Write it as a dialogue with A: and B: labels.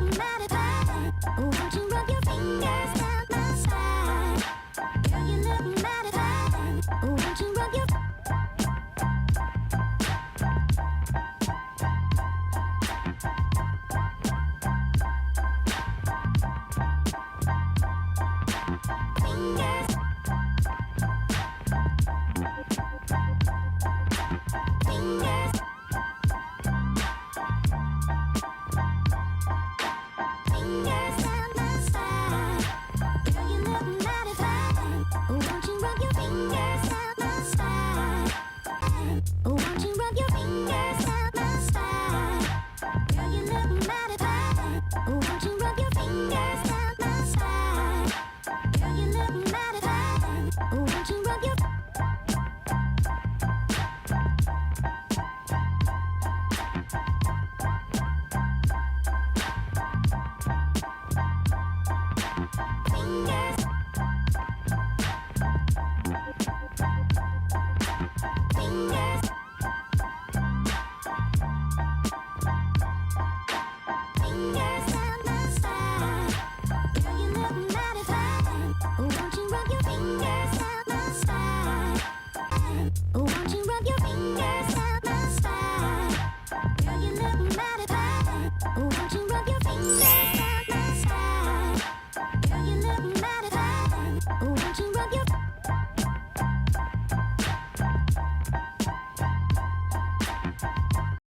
A: mighty fine. Won't you rub your fingers down my spine? Girl, you look mighty fine. Won't you rub your fingers? Fingers. Fingers down my spine. Girl, you look mighty fine. Won't you rub your fingers down my spine? Won't you rub your fingers down my spine? Girl, you look mighty fine. Won't you